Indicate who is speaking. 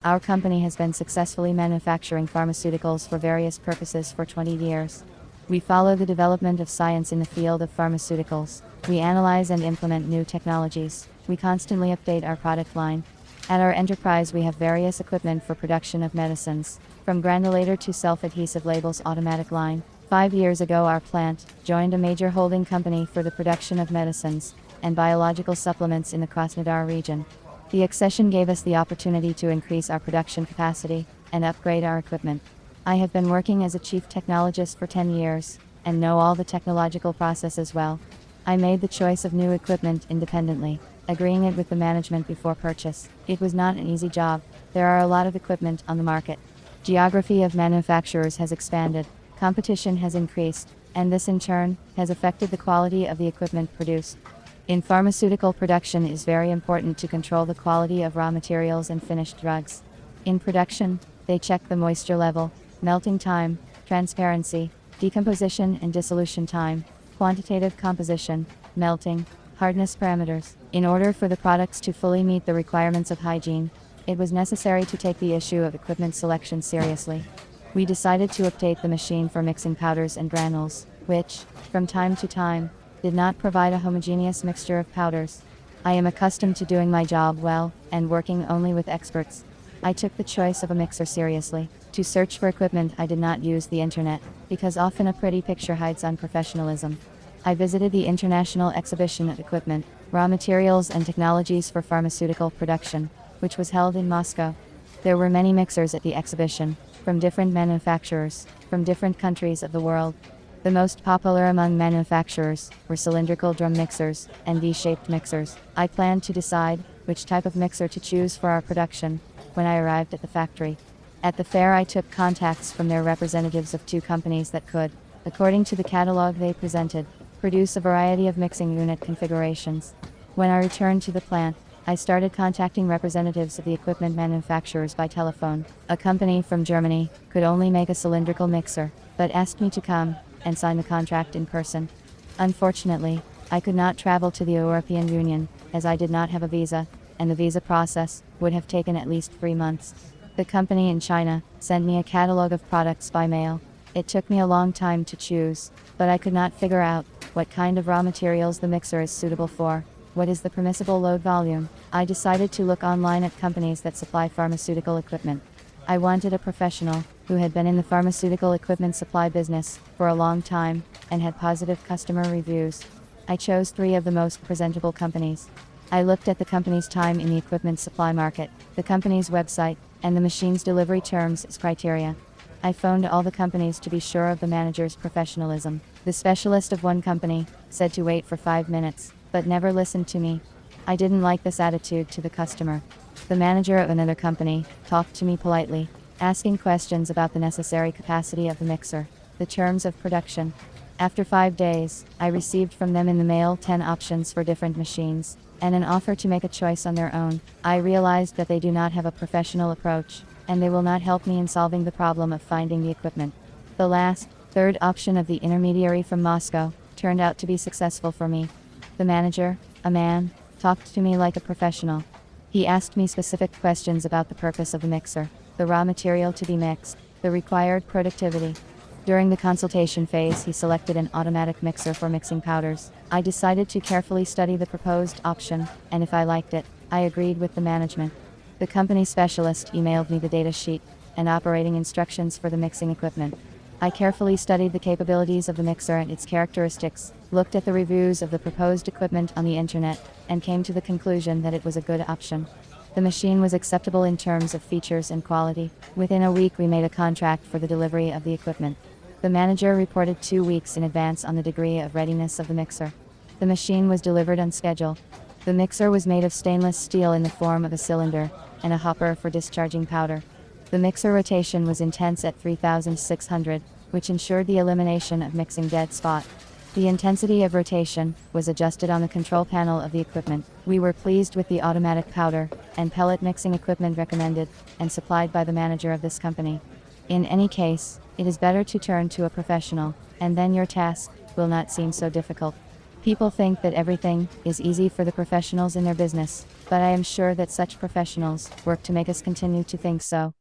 Speaker 1: Our company has been successfully manufacturing pharmaceuticals for various purposes for 20 years. We follow the development of science in the field of pharmaceuticals. We analyze and implement new technologies. We constantly update our product line. At our enterprise, we have various equipment for production of medicines, from granulator to self-adhesive labels automatic line. 5 years ago, our plant joined a major holding company for the production of medicines and biological supplements in the Krasnodar region. The accession gave us the opportunity to increase our production capacity and upgrade our equipment. I have been working as a chief technologist for 10 years and know all the technological processes well. I made the choice of new equipment independently, agreeing it with the management before purchase. It was not an easy job. There are a lot of equipment on the market. Geography of manufacturers has expanded, competition has increased, and this in turn has affected the quality of the equipment produced. In pharmaceutical production, it is very important to control the quality of raw materials and finished drugs. In production, they check the moisture level, melting time, transparency, decomposition and dissolution time, quantitative composition, melting, hardness parameters. In order for the products to fully meet the requirements of hygiene, it was necessary to take the issue of equipment selection seriously. We decided to update the machine for mixing powders and granules, which, from time to time, did not provide a homogeneous mixture of powders. I am accustomed to doing my job well and working only with experts. I took the choice of a mixer seriously. To search for equipment, I did not use the internet, because often a pretty picture hides unprofessionalism. I visited the International Exhibition of Equipment, Raw Materials and Technologies for Pharmaceutical Production, which was held in Moscow. There were many mixers at the exhibition, from different manufacturers, from different countries of the world. The most popular among manufacturers were cylindrical drum mixers and D-shaped mixers. I planned to decide which type of mixer to choose for our production when I arrived at the factory. At the fair, I took contacts from their representatives of 2 companies that could, according to the catalog they presented, produce a variety of mixing unit configurations. When I returned to the plant, I started contacting representatives of the equipment manufacturers by telephone. A company from Germany could only make a cylindrical mixer, but asked me to come and sign the contract in person. Unfortunately, I could not travel to the European Union, as I did not have a visa, and the visa process would have taken at least 3 months. The company in China sent me a catalog of products by mail. It took me a long time to choose, but I could not figure out what kind of raw materials the mixer is suitable for. What is the permissible load volume? I decided to look online at companies that supply pharmaceutical equipment. I wanted a professional who had been in the pharmaceutical equipment supply business for a long time and had positive customer reviews. I chose 3 of the most presentable companies. I looked at the company's time in the equipment supply market, the company's website, and the machine's delivery terms as criteria. I phoned all the companies to be sure of the manager's professionalism. The specialist of one company said to wait for 5 minutes, but never listened to me. I didn't like this attitude to the customer. The manager of another company talked to me politely, asking questions about the necessary capacity of the mixer, the terms of production. After 5 days, I received from them in the mail 10 options for different machines, and an offer to make a choice on their own. I realized that they do not have a professional approach, and they will not help me in solving the problem of finding the equipment. The last, 3rd option of the intermediary from Moscow turned out to be successful for me. The manager, a man, talked to me like a professional. He asked me specific questions about the purpose of the mixer, the raw material to be mixed, the required productivity. During the consultation phase, he selected an automatic mixer for mixing powders. I decided to carefully study the proposed option, and if I liked it, I agreed with the management. The company specialist emailed me the data sheet and operating instructions for the mixing equipment. I carefully studied the capabilities of the mixer and its characteristics, looked at the reviews of the proposed equipment on the internet, and came to the conclusion that it was a good option. The machine was acceptable in terms of features and quality. Within a week, we made a contract for the delivery of the equipment. The manager reported 2 weeks in advance on the degree of readiness of the mixer. The machine was delivered on schedule. The mixer was made of stainless steel in the form of a cylinder and a hopper for discharging powder. The mixer rotation was intense at 3,600, which ensured the elimination of mixing dead spot. The intensity of rotation was adjusted on the control panel of the equipment. We were pleased with the automatic powder and pellet mixing equipment recommended and supplied by the manager of this company. In any case, it is better to turn to a professional, and then your task will not seem so difficult. People think that everything is easy for the professionals in their business, but I am sure that such professionals work to make us continue to think so.